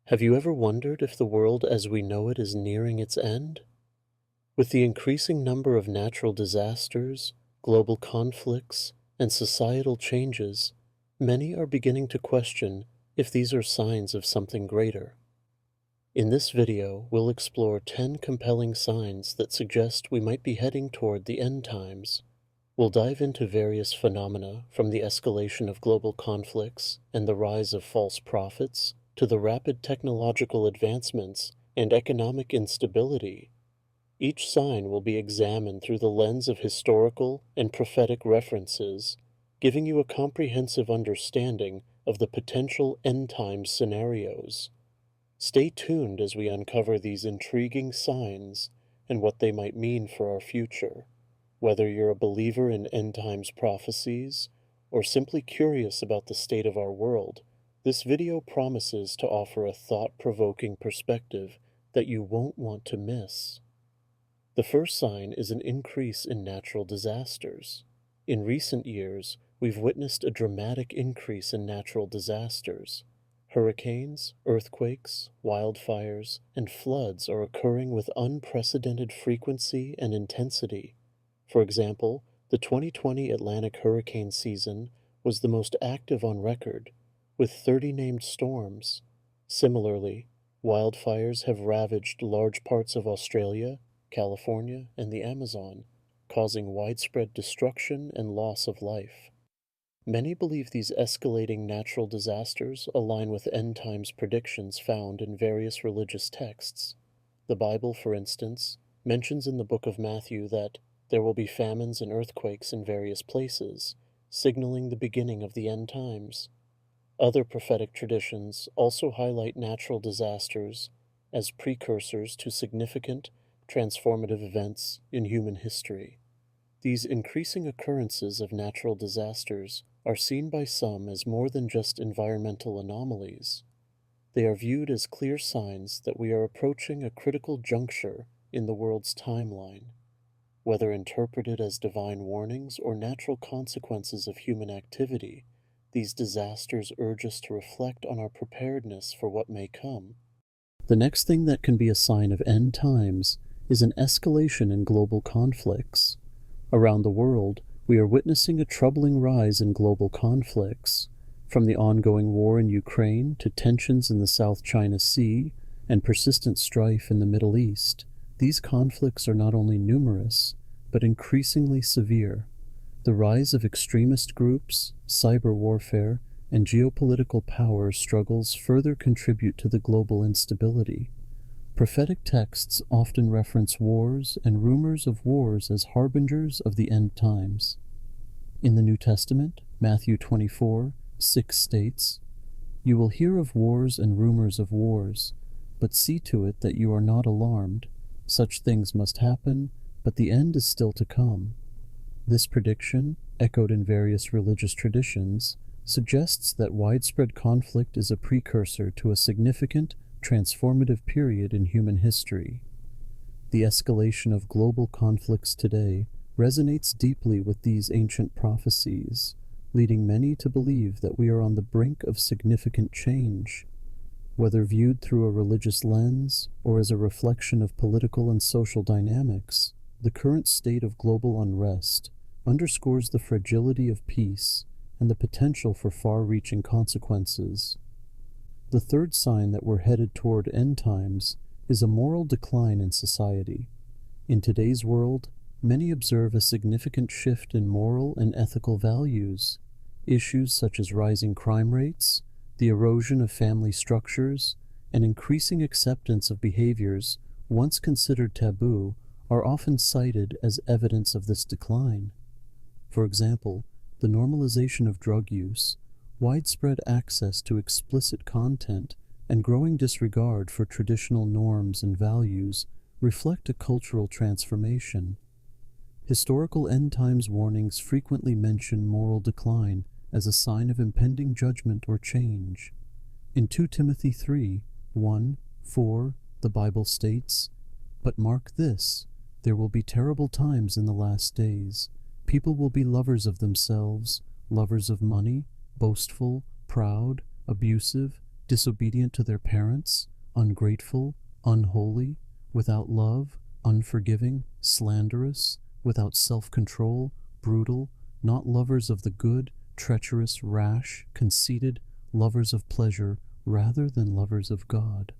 Have you ever wondered if the world as we know it is nearing its end? With the increasing number of natural disasters, global conflicts, and societal changes, many are beginning to question if these are signs of something greater. In this video, we'll explore 10 compelling signs that suggest we might be heading toward the end times. We'll dive into various phenomena, from the escalation of global conflicts and the rise of false prophets to the rapid technological advancements and economic instability. Each sign will be examined through the lens of historical and prophetic references, giving you a comprehensive understanding of the potential end-time scenarios. Stay tuned as we uncover these intriguing signs and what they might mean for our future. Whether you're a believer in end-times prophecies or simply curious about the state of our world, this video promises to offer a thought-provoking perspective that you won't want to miss. The first sign is an increase in natural disasters. In recent years, we've witnessed a dramatic increase in natural disasters. Hurricanes, earthquakes, wildfires, and floods are occurring with unprecedented frequency and intensity. For example, the 2020 Atlantic hurricane season was the most active on record, with 30 named storms. Similarly, wildfires have ravaged large parts of Australia, California, and the Amazon, causing widespread destruction and loss of life. Many believe these escalating natural disasters align with end-times predictions found in various religious texts. The Bible, for instance, mentions in the book of Matthew that there will be famines and earthquakes in various places, signaling the beginning of the end times. Other prophetic traditions also highlight natural disasters as precursors to significant, transformative events in human history. These increasing occurrences of natural disasters are seen by some as more than just environmental anomalies. They are viewed as clear signs that we are approaching a critical juncture in the world's timeline. Whether interpreted as divine warnings or natural consequences of human activity, these disasters urge us to reflect on our preparedness for what may come. The next thing that can be a sign of end times is an escalation in global conflicts. Around the world, we are witnessing a troubling rise in global conflicts, from the ongoing war in Ukraine to tensions in the South China Sea and persistent strife in the Middle East. These conflicts are not only numerous, but increasingly severe. The rise of extremist groups, cyber warfare, and geopolitical power struggles further contribute to the global instability. Prophetic texts often reference wars and rumors of wars as harbingers of the end times. In the New Testament, Matthew 24:6 states, "You will hear of wars and rumors of wars, but see to it that you are not alarmed. Such things must happen, but the end is still to come." This prediction, echoed in various religious traditions, suggests that widespread conflict is a precursor to a significant, transformative period in human history. The escalation of global conflicts today resonates deeply with these ancient prophecies, leading many to believe that we are on the brink of significant change. Whether viewed through a religious lens or as a reflection of political and social dynamics, the current state of global unrest underscores the fragility of peace and the potential for far-reaching consequences. The third sign that we're headed toward end times is a moral decline in society. In today's world, many observe a significant shift in moral and ethical values. Issues such as rising crime rates, the erosion of family structures, and increasing acceptance of behaviors once considered taboo are often cited as evidence of this decline. For example, the normalization of drug use, widespread access to explicit content, and growing disregard for traditional norms and values reflect a cultural transformation. Historical end times warnings frequently mention moral decline as a sign of impending judgment or change. In 2 Timothy 3:1-4, the Bible states, "But mark this, there will be terrible times in the last days. People will be lovers of themselves, lovers of money, boastful, proud, abusive, disobedient to their parents, ungrateful, unholy, without love, unforgiving, slanderous, without self-control, brutal, not lovers of the good, treacherous, rash, conceited, lovers of pleasure rather than lovers of God.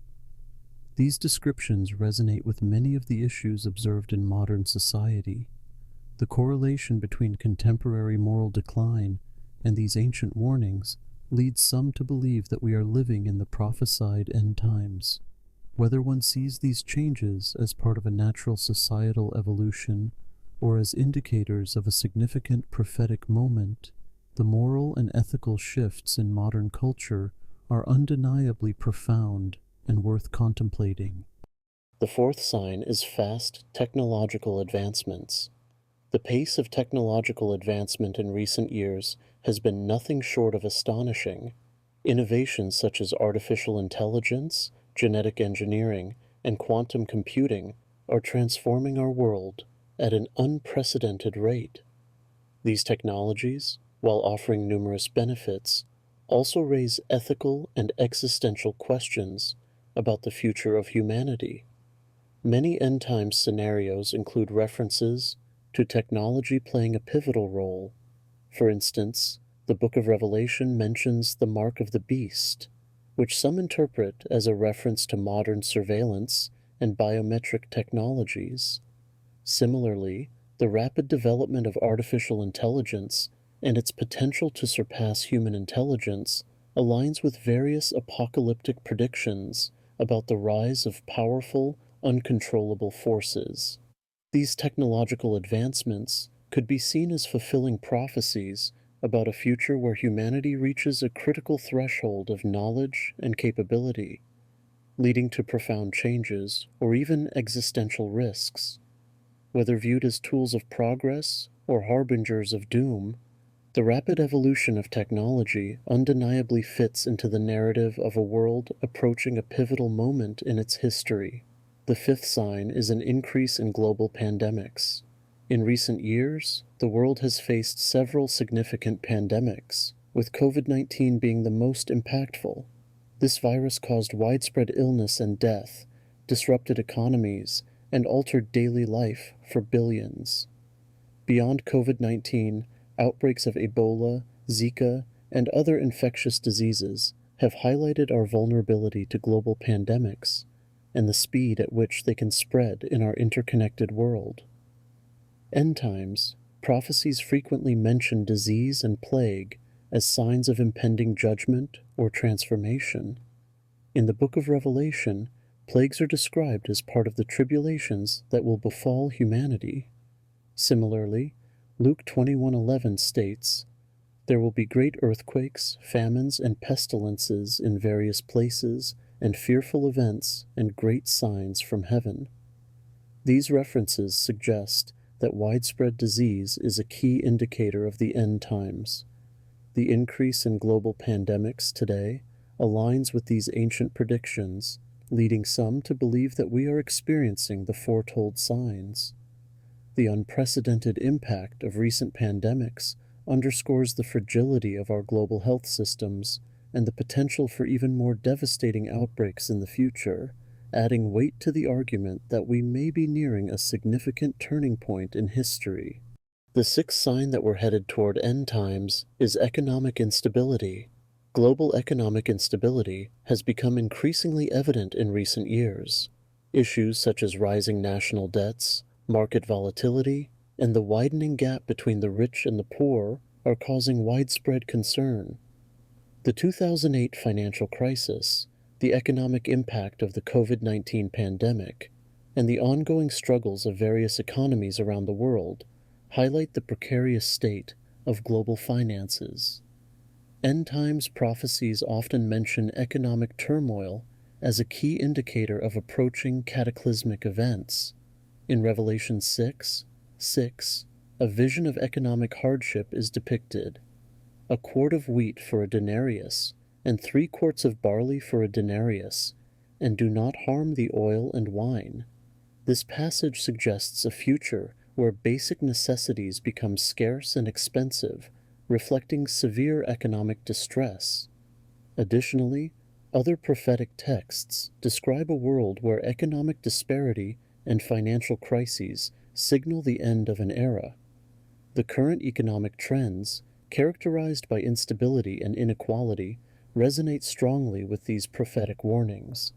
These descriptions resonate with many of the issues observed in modern society. The correlation between contemporary moral decline and these ancient warnings leads some to believe that we are living in the prophesied end times. Whether one sees these changes as part of a natural societal evolution or as indicators of a significant prophetic moment, the moral and ethical shifts in modern culture are undeniably profound and worth contemplating. The fourth sign is fast technological advancements. The pace of technological advancement in recent years has been nothing short of astonishing. Innovations such as artificial intelligence, genetic engineering, and quantum computing are transforming our world at an unprecedented rate. These technologies, while offering numerous benefits, also raise ethical and existential questions about the future of humanity. Many end-time scenarios include references to technology playing a pivotal role. For instance, the Book of Revelation mentions the mark of the beast, which some interpret as a reference to modern surveillance and biometric technologies. Similarly, the rapid development of artificial intelligence and its potential to surpass human intelligence aligns with various apocalyptic predictions about the rise of powerful, uncontrollable forces. These technological advancements could be seen as fulfilling prophecies about a future where humanity reaches a critical threshold of knowledge and capability, leading to profound changes or even existential risks. Whether viewed as tools of progress or harbingers of doom, the rapid evolution of technology undeniably fits into the narrative of a world approaching a pivotal moment in its history. The fifth sign is an increase in global pandemics. In recent years, the world has faced several significant pandemics, with COVID-19 being the most impactful. This virus caused widespread illness and death, disrupted economies, and altered daily life for billions. Beyond COVID-19, outbreaks of Ebola, Zika, and other infectious diseases have highlighted our vulnerability to global pandemics and the speed at which they can spread in our interconnected world. End times prophecies frequently mention disease and plague as signs of impending judgment or transformation. In the Book of Revelation, plagues are described as part of the tribulations that will befall humanity. Similarly, Luke 21:11 states, "There will be great earthquakes, famines, and pestilences in various places, and fearful events and great signs from heaven." These references suggest that widespread disease is a key indicator of the end times. The increase in global pandemics today aligns with these ancient predictions, leading some to believe that we are experiencing the foretold signs. The unprecedented impact of recent pandemics underscores the fragility of our global health systems and the potential for even more devastating outbreaks in the future, adding weight to the argument that we may be nearing a significant turning point in history. The sixth sign that we're headed toward end times is economic instability. Global economic instability has become increasingly evident in recent years. Issues such as rising national debts, market volatility, and the widening gap between the rich and the poor are causing widespread concern. The 2008 financial crisis, the economic impact of the COVID-19 pandemic, and the ongoing struggles of various economies around the world highlight the precarious state of global finances. End times prophecies often mention economic turmoil as a key indicator of approaching cataclysmic events. In Revelation 6:6, a vision of economic hardship is depicted. A quart of wheat for a denarius, and 3 quarts of barley for a denarius, and do not harm the oil and wine. This passage suggests a future where basic necessities become scarce and expensive, reflecting severe economic distress. Additionally, Other prophetic texts describe a world where economic disparity and financial crises signal the end of an era. The current economic trends, characterized by instability and inequality, resonate strongly with these prophetic warnings.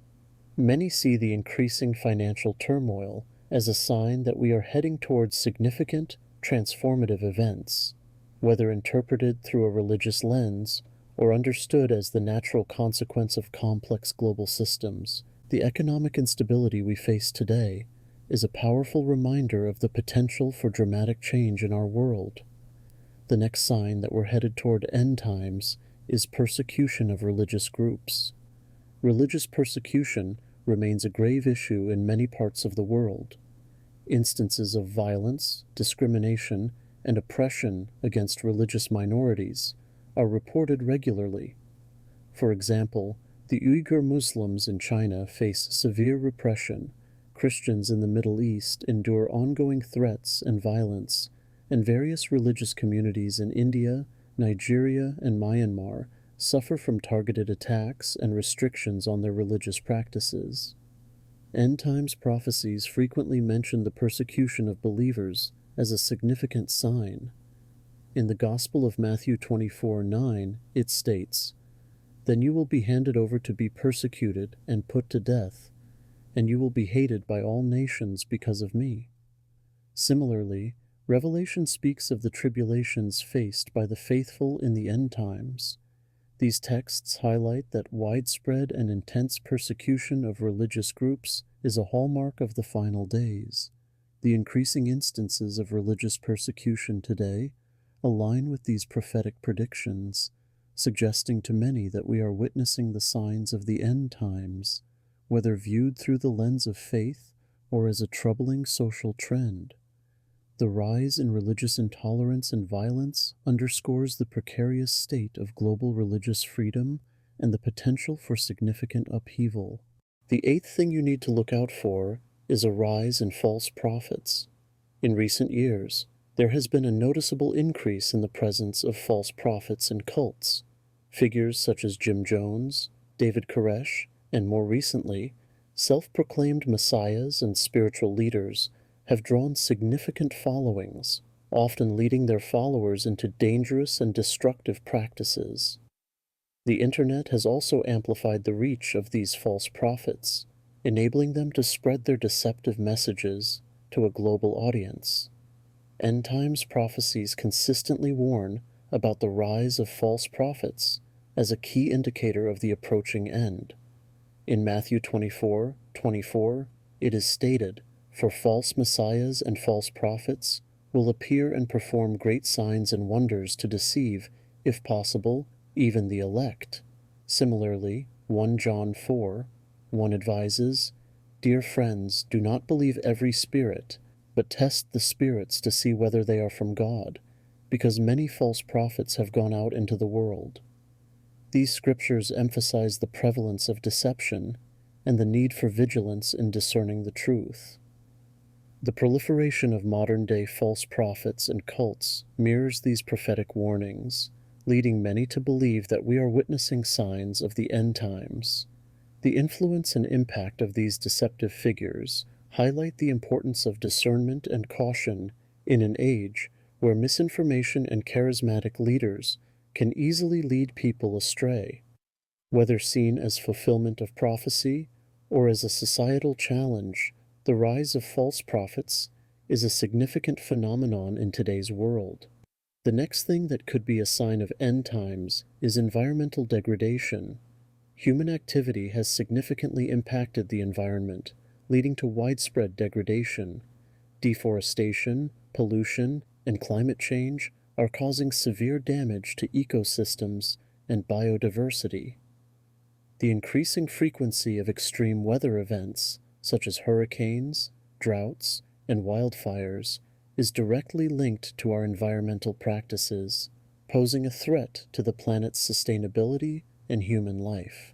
Many see the increasing financial turmoil as a sign that we are heading towards significant, transformative events, whether interpreted through a religious lens or understood as the natural consequence of complex global systems. The economic instability we face today is a powerful reminder of the potential for dramatic change in our world. The next sign that we're headed toward end times is persecution of religious groups. Religious persecution remains a grave issue in many parts of the world. Instances of violence, discrimination, and oppression against religious minorities are reported regularly. For example, the Uyghur Muslims in China face severe repression, Christians in the Middle East endure ongoing threats and violence, and various religious communities in India, Nigeria, and Myanmar suffer from targeted attacks and restrictions on their religious practices. End times prophecies frequently mention the persecution of believers as a significant sign. In the Gospel of Matthew 24:9, it states, "Then you will be handed over to be persecuted and put to death, and you will be hated by all nations because of me." Similarly, Revelation speaks of the tribulations faced by the faithful in the end times. These texts highlight that widespread and intense persecution of religious groups is a hallmark of the final days. The increasing instances of religious persecution today align with these prophetic predictions, suggesting to many that we are witnessing the signs of the end times, whether viewed through the lens of faith or as a troubling social trend. The rise in religious intolerance and violence underscores the precarious state of global religious freedom and the potential for significant upheaval. The eighth thing you need to look out for is a rise in false prophets. In recent years, there has been a noticeable increase in the presence of false prophets and cults. Figures such as Jim Jones, David Koresh, and more recently, self-proclaimed messiahs and spiritual leaders have drawn significant followings, often leading their followers into dangerous and destructive practices. The internet has also amplified the reach of these false prophets, enabling them to spread their deceptive messages to a global audience. End times prophecies consistently warn about the rise of false prophets as a key indicator of the approaching end. In Matthew 24:24, it is stated, "For false messiahs and false prophets will appear and perform great signs and wonders to deceive, if possible, even the elect." Similarly, 1 John 4:1 advises, "Dear friends, do not believe every spirit, but test the spirits to see whether they are from God, because many false prophets have gone out into the world." These scriptures emphasize the prevalence of deception and the need for vigilance in discerning the truth. The proliferation of modern-day false prophets and cults mirrors these prophetic warnings, leading many to believe that we are witnessing signs of the end times. The influence and impact of these deceptive figures highlight the importance of discernment and caution in an age where misinformation and charismatic leaders can easily lead people astray. Whether seen as fulfillment of prophecy or as a societal challenge, the rise of false prophets is a significant phenomenon in today's world. The next thing that could be a sign of end times is environmental degradation. Human activity has significantly impacted the environment, leading to widespread degradation. Deforestation, pollution, and climate change are causing severe damage to ecosystems and biodiversity. The increasing frequency of extreme weather events, such as hurricanes, droughts, and wildfires, is directly linked to our environmental practices, posing a threat to the planet's sustainability and human life.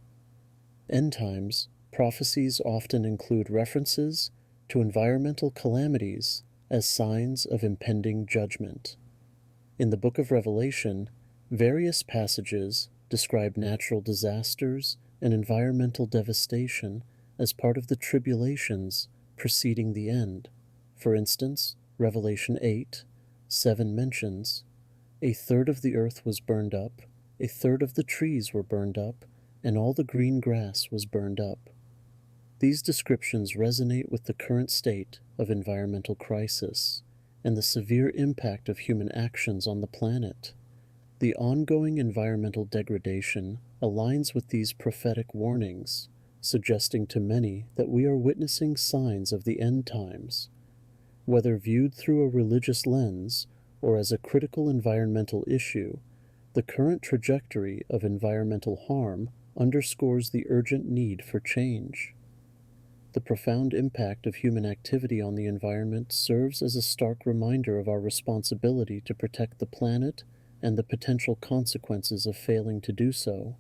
End times prophecies often include references to environmental calamities as signs of impending judgment. In the book of Revelation, various passages describe natural disasters and environmental devastation as part of the tribulations preceding the end. For instance, Revelation 8:7 mentions, "A third of the earth was burned up, a third of the trees were burned up, and all the green grass was burned up." These descriptions resonate with the current state of environmental crisis and the severe impact of human actions on the planet. The ongoing environmental degradation aligns with these prophetic warnings, suggesting to many that we are witnessing signs of the end times. Whether viewed through a religious lens or as a critical environmental issue, the current trajectory of environmental harm underscores the urgent need for change. The profound impact of human activity on the environment serves as a stark reminder of our responsibility to protect the planet and the potential consequences of failing to do so.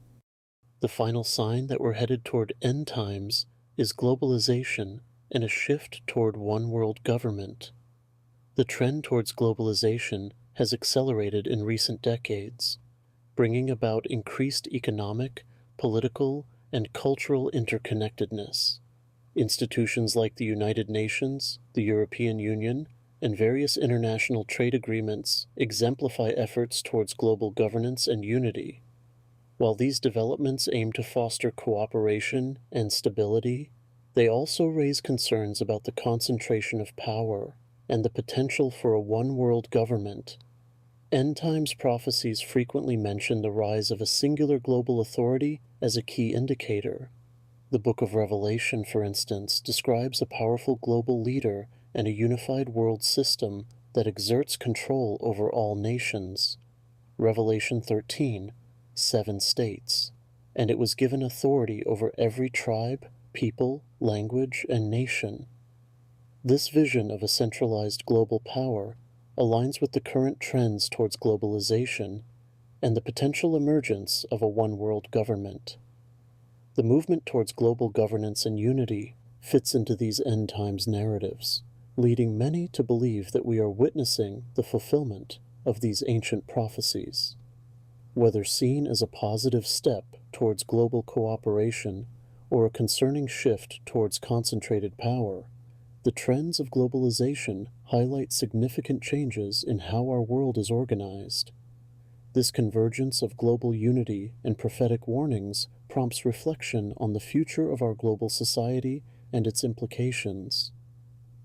The final sign that we're headed toward end times is globalization and a shift toward one world government. The trend towards globalization has accelerated in recent decades, bringing about increased economic, political, and cultural interconnectedness. Institutions like the United Nations, the European Union, and various international trade agreements exemplify efforts towards global governance and unity. While these developments aim to foster cooperation and stability, they also raise concerns about the concentration of power and the potential for a one-world government. End times prophecies frequently mention the rise of a singular global authority as a key indicator. The Book of Revelation, for instance, describes a powerful global leader and a unified world system that exerts control over all nations. Revelation 13:7 states, "And it was given authority over every tribe, people, language, and nation." This vision of a centralized global power aligns with the current trends towards globalization and the potential emergence of a one-world government. The movement towards global governance and unity fits into these end times narratives, leading many to believe that we are witnessing the fulfillment of these ancient prophecies. Whether seen as a positive step towards global cooperation or a concerning shift towards concentrated power, the trends of globalization highlight significant changes in how our world is organized. This convergence of global unity and prophetic warnings prompts reflection on the future of our global society and its implications.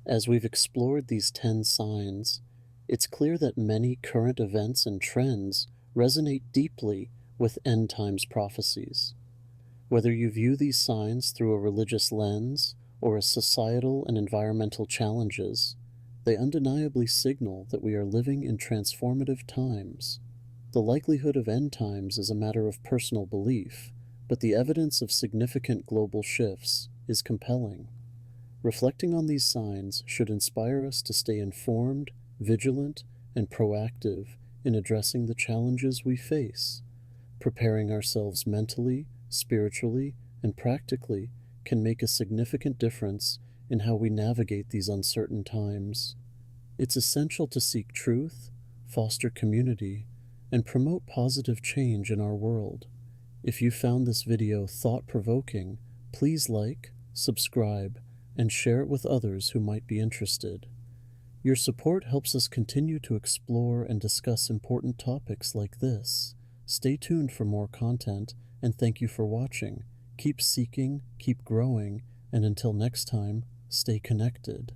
As we've explored these 10 signs, it's clear that many current events and trends resonate deeply with end times prophecies. Whether you view these signs through a religious lens or as societal and environmental challenges, they undeniably signal that we are living in transformative times. The likelihood of end times is a matter of personal belief, but the evidence of significant global shifts is compelling. Reflecting on these signs should inspire us to stay informed, vigilant, and proactive in addressing the challenges we face. Preparing ourselves mentally, spiritually, and practically can make a significant difference in how we navigate these uncertain times. It's essential to seek truth, foster community, and promote positive change in our world. If you found this video thought-provoking, please like, subscribe, and share it with others who might be interested. Your support helps us continue to explore and discuss important topics like this. Stay tuned for more content, and thank you for watching. Keep seeking, keep growing, and until next time, stay connected.